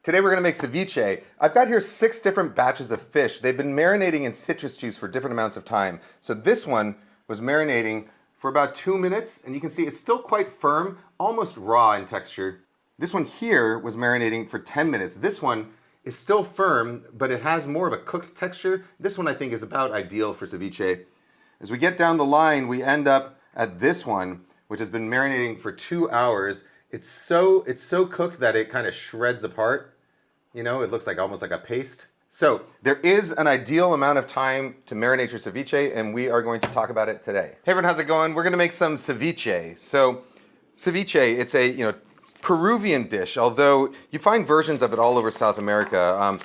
Today we're going to make ceviche. I've got here 6 different batches of fish. They've been marinating in citrus juice for different amounts of time. So this one was marinating for about 2 minutes, and you can see it's still quite firm, almost raw in texture. This one here was marinating for 10 minutes. This one is still firm, but it has more of a cooked texture. This one I think is about ideal for ceviche. As we get down the line, we end up at this one, which has been marinating for 2 hours. It's so cooked that it kind of shreds apart. You know, it looks like almost like a paste. So there is an ideal amount of time to marinate your ceviche, and we are going to talk about it today. Hey everyone, how's it going? We're going to make some ceviche. So ceviche, it's a Peruvian dish, although you find versions of it all over South America.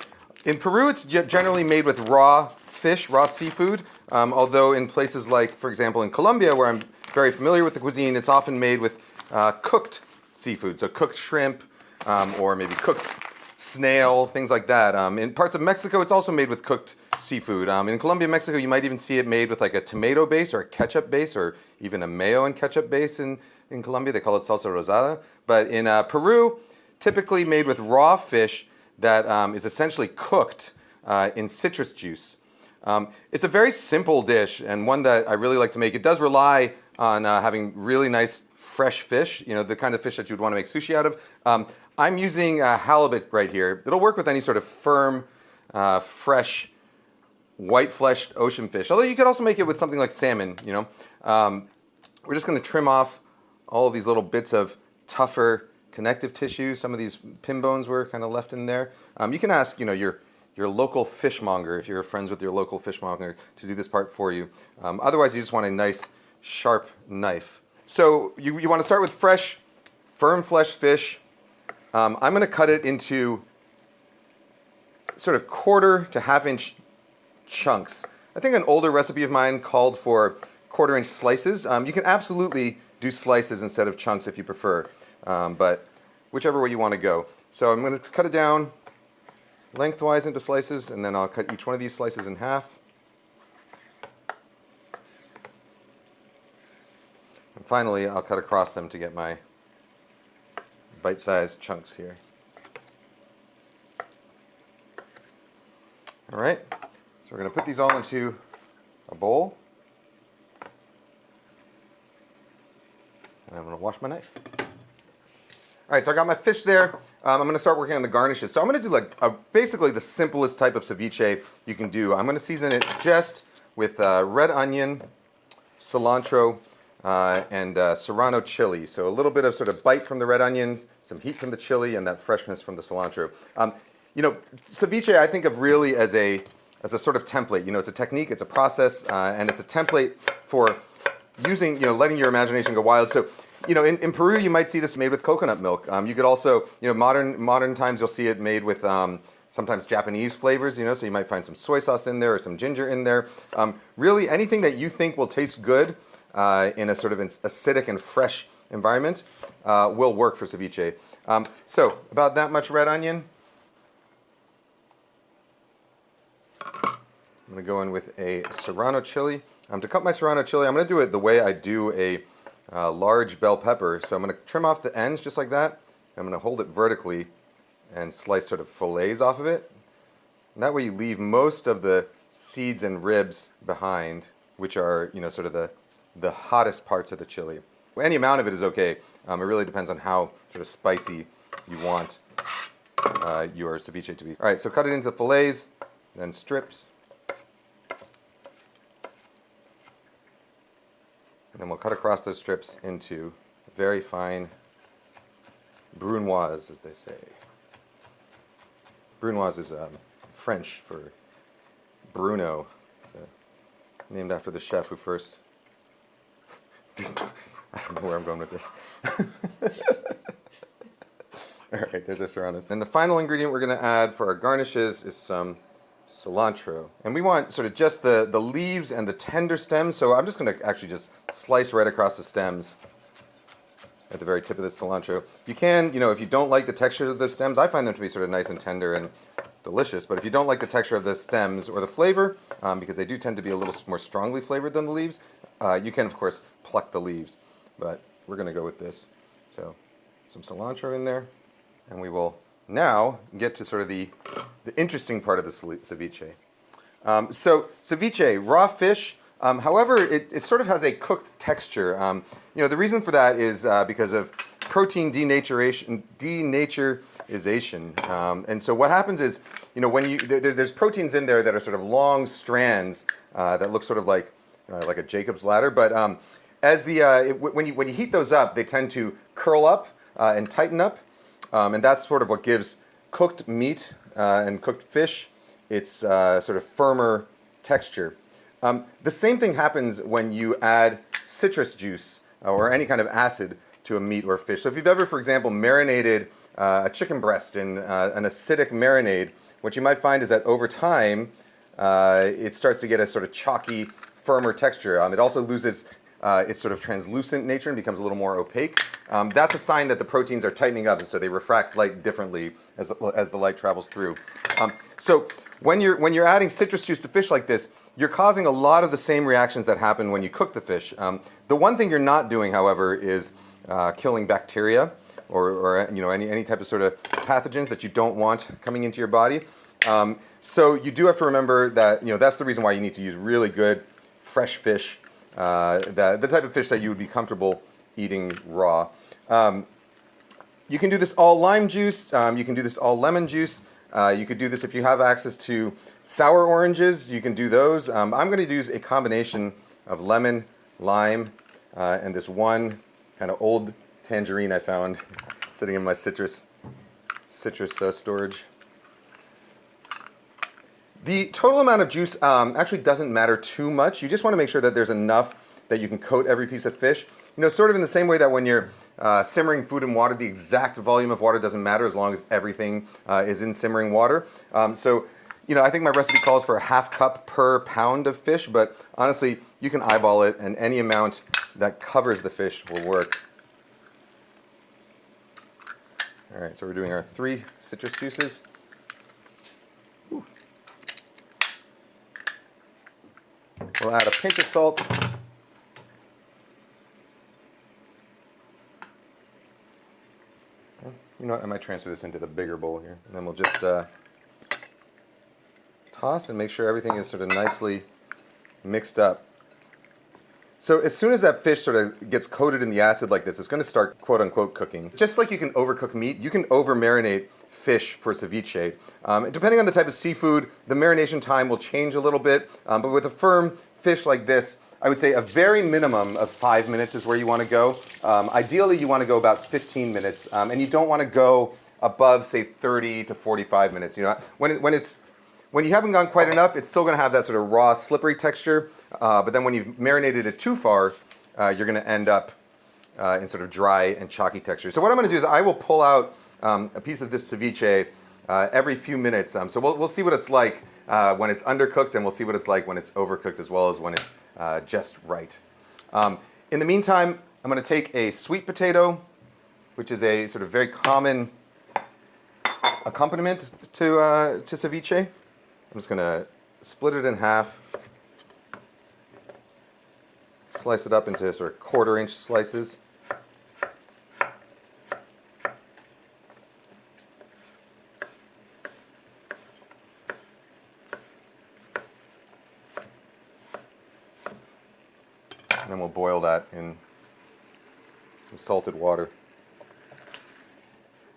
In Peru, it's generally made with raw fish, raw seafood, although in places like, for example, in Colombia, where I'm very familiar with the cuisine, it's often made with cooked seafood, so cooked shrimp, or maybe cooked snail, things like that. In parts of Mexico, it's also made with cooked seafood. In Colombia, Mexico, you might even see it made with like a tomato base or a ketchup base, or even a mayo and ketchup base in Colombia. They call it salsa rosada. But in Peru, typically made with raw fish that is essentially cooked in citrus juice. It's a very simple dish and one that I really like to make. It does rely on having really nice fresh fish, you know, the kind of fish that you would want to make sushi out of. I'm using halibut right here. It'll work with any sort of firm, fresh, white-fleshed ocean fish. Although you could also make it with something like salmon, you know. We're just going to trim off all of these little bits of tougher connective tissue. Some of these pin bones were kind of left in there. You can ask, you know, your local fishmonger, if you're friends with your local fishmonger, to do this part for you. Otherwise, you just want a nice, sharp knife. So you want to start with fresh, firm flesh fish. I'm going to cut it into sort of 1/4 to 1/2 inch chunks. I think an older recipe of mine called for 1/4 inch slices. You can absolutely do slices instead of chunks if you prefer, but whichever way you want to go. So I'm going to cut it down lengthwise into slices, and then I'll cut each one of these slices in half. And finally, I'll cut across them to get my bite-sized chunks here. All right, so we're going to put these all into a bowl. And I'm going to wash my knife. All right, so I got my fish there. I'm going to start working on the garnishes. So I'm going to do like basically the simplest type of ceviche you can do. I'm going to season it just with red onion, cilantro, and serrano chili. So a little bit of sort of bite from the red onions, some heat from the chili, and that freshness from the cilantro. You know, ceviche I think of really as a sort of template. You know, it's a technique, it's a process, and it's a template for using, you know, letting your imagination go wild. So, you know, in Peru you might see this made with coconut milk. You could also, you know, modern times you'll see it made with sometimes Japanese flavors, you know, so you might find some soy sauce in there or some ginger in there. Really anything that you think will taste good in a sort of acidic and fresh environment will work for ceviche. So about that much red onion. I'm going to go in with a serrano chili. To cut my serrano chili, I'm going to do it the way I do a large bell pepper. So I'm going to trim off the ends just like that. I'm going to hold it vertically and slice sort of fillets off of it. And that way you leave most of the seeds and ribs behind, which are, you know, sort of the hottest parts of the chili. Any amount of it is okay. It really depends on how sort of spicy you want your ceviche to be. All right, so cut it into fillets, then strips. And then we'll cut across those strips into very fine brunoise, as they say. Brunoise is French for Bruno. It's named after the chef who first... I don't know where I'm going with this. All right, there's our serranos. And the final ingredient we're going to add for our garnishes is some cilantro. And we want sort of just the leaves and the tender stems, so I'm just going to actually just slice right across the stems at the very tip of the cilantro. You can, you know, if you don't like the texture of the stems, I find them to be sort of nice and tender and delicious, but if you don't like the texture of the stems or the flavor, because they do tend to be a little more strongly flavored than the leaves, you can, of course, pluck the leaves, but we're going to go with this. So some cilantro in there, and we will now get to sort of the interesting part of the ceviche. So ceviche, raw fish. However, it sort of has a cooked texture. The reason for that is because of protein denaturization. And so what happens is, when there's proteins in there that are sort of long strands that look sort of like a Jacob's ladder. But when you heat those up, they tend to curl up and tighten up, and that's sort of what gives cooked meat and cooked fish its sort of firmer texture. The same thing happens when you add citrus juice or any kind of acid to a meat or fish. So if you've ever, for example, marinated a chicken breast in an acidic marinade, what you might find is that over time, it starts to get a sort of chalky, firmer texture. It also loses its sort of translucent nature and becomes a little more opaque. That's a sign that the proteins are tightening up, and so they refract light differently as the light travels through. So when you're adding citrus juice to fish like this, you're causing a lot of the same reactions that happen when you cook the fish. The one thing you're not doing, however, is killing bacteria or any type of sort of pathogens that you don't want coming into your body. So you do have to remember that that's the reason why you need to use really good fresh fish, the type of fish that you would be comfortable eating raw. You can do this all lime juice. You can do this all lemon juice. You could do this if you have access to sour oranges. You can do those. I'm going to use a combination of lemon, lime, and this one kind of old tangerine I found sitting in my citrus storage. The total amount of juice actually doesn't matter too much. You just want to make sure that there's enough that you can coat every piece of fish. Sort of in the same way that when you're simmering food in water, the exact volume of water doesn't matter as long as everything is in simmering water. So, I think my recipe calls for a ½ cup per pound of fish, but honestly, you can eyeball it, and any amount that covers the fish will work. All right, so we're doing our 3 citrus juices. Ooh. We'll add a pinch of salt. You know what, I might transfer this into the bigger bowl here. And then we'll just toss and make sure everything is sort of nicely mixed up. So as soon as that fish sort of gets coated in the acid like this, it's going to start quote-unquote cooking. Just like you can overcook meat, you can over-marinate fish for ceviche. Depending on the type of seafood, the marination time will change a little bit. But with a firm fish like this, I would say a very minimum of 5 minutes is where you want to go. Ideally, you want to go about 15 minutes, and you don't want to go above, say, 30 to 45 minutes. When you haven't gone quite enough, it's still going to have that sort of raw, slippery texture. But then when you've marinated it too far, you're going to end up in sort of dry and chalky texture. So what I'm going to do is I will pull out a piece of this ceviche every few minutes. So we'll see what it's like when it's undercooked, and we'll see what it's like when it's overcooked as well as when it's just right. In the meantime, I'm going to take a sweet potato, which is a sort of very common accompaniment to ceviche. I'm just going to split it in half, slice it up into sort of 1/4 inch slices. And then we'll boil that in some salted water.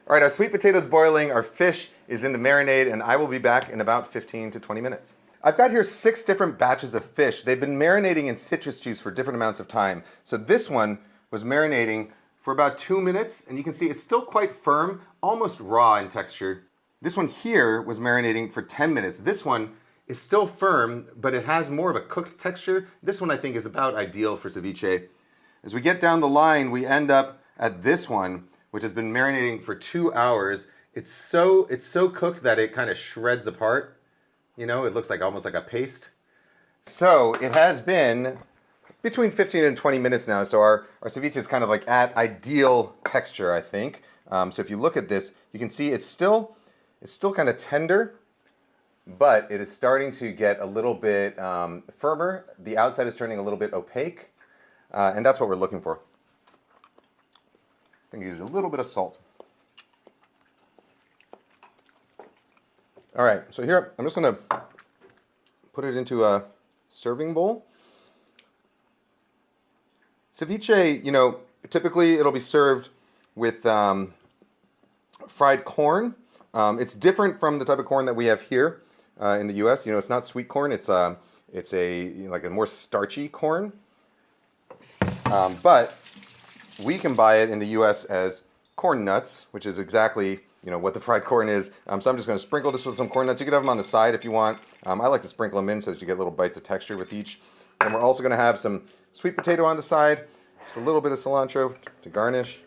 All right, our sweet potato's boiling, our fish is in the marinade, and I will be back in about 15 to 20 minutes. I've got here 6 different batches of fish. They've been marinating in citrus juice for different amounts of time. So this one was marinating for about 2 minutes, and you can see it's still quite firm, almost raw in texture. This one here was marinating for 10 minutes. This one is still firm, but it has more of a cooked texture. This one I think is about ideal for ceviche. As we get down the line, we end up at this one, which has been marinating for 2 hours. It's so cooked that it kind of shreds apart. It looks like almost like a paste. So it has been between 15 and 20 minutes now. So our ceviche is kind of like at ideal texture, I think. So if you look at this, you can see it's still kind of tender, but it is starting to get a little bit firmer. The outside is turning a little bit opaque, and that's what we're looking for. I'm going to use a little bit of salt. All right, so here, I'm just gonna put it into a serving bowl. Ceviche, you know, typically it'll be served with fried corn. It's different from the type of corn that we have here in the U.S. You know, it's not sweet corn. It's a like a more starchy corn. But we can buy it in the U.S. as corn nuts, which is exactly, you know, what the fried corn is. So I'm just going to sprinkle this with some corn nuts. You could have them on the side if you want. I like to sprinkle them in so that you get little bites of texture with each. And we're also going to have some sweet potato on the side, just a little bit of cilantro to garnish.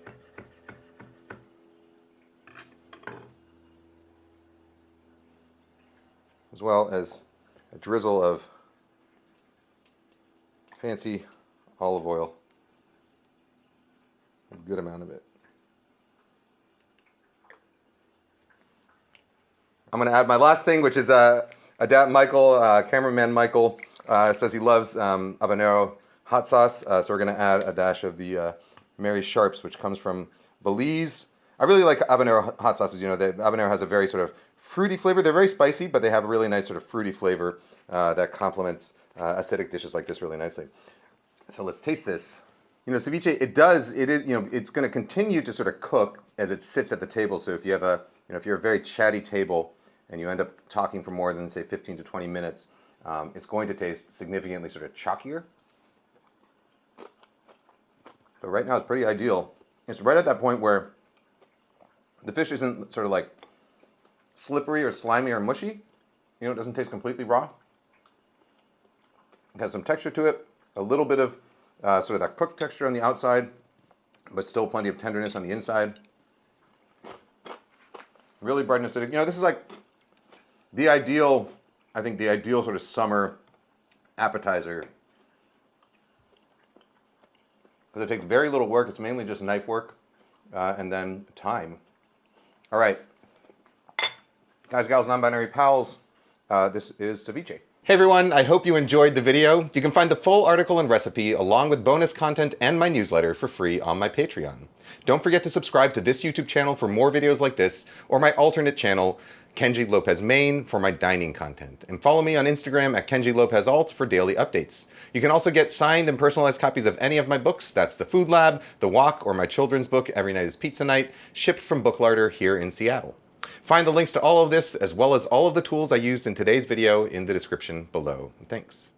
As well as a drizzle of fancy olive oil. A good amount of it. I'm going to add my last thing, which is cameraman Michael says he loves habanero hot sauce, so we're going to add a dash of the Mary Sharps, which comes from Belize. I really like habanero hot sauces. You know, the habanero has a very sort of fruity flavor. They're very spicy, but they have a really nice sort of fruity flavor that complements acidic dishes like this really nicely. So let's taste this. You know, ceviche, it's going to continue to sort of cook as it sits at the table. So if you have if you're a very chatty table and you end up talking for more than, say, 15 to 20 minutes, it's going to taste significantly sort of chalkier. But right now it's pretty ideal. It's right at that point where the fish isn't sort of like slippery or slimy or mushy. You know, it doesn't taste completely raw. It has some texture to it, a little bit of sort of that cooked texture on the outside, but still plenty of tenderness on the inside. Really bright and acidic. You know, this is like the ideal sort of summer appetizer. Because it takes very little work. It's mainly just knife work and then time. All right. Guys, gals, non-binary pals, this is ceviche. Hey everyone, I hope you enjoyed the video. You can find the full article and recipe along with bonus content and my newsletter for free on my Patreon. Don't forget to subscribe to this YouTube channel for more videos like this, or my alternate channel, Kenji Lopez Main, for my dining content. And follow me on Instagram at Kenji Lopez-Alt for daily updates. You can also get signed and personalized copies of any of my books. That's The Food Lab, The Walk, or my children's book, Every Night is Pizza Night, shipped from Book Larder here in Seattle. Find the links to all of this, as well as all of the tools I used in today's video, in the description below. Thanks.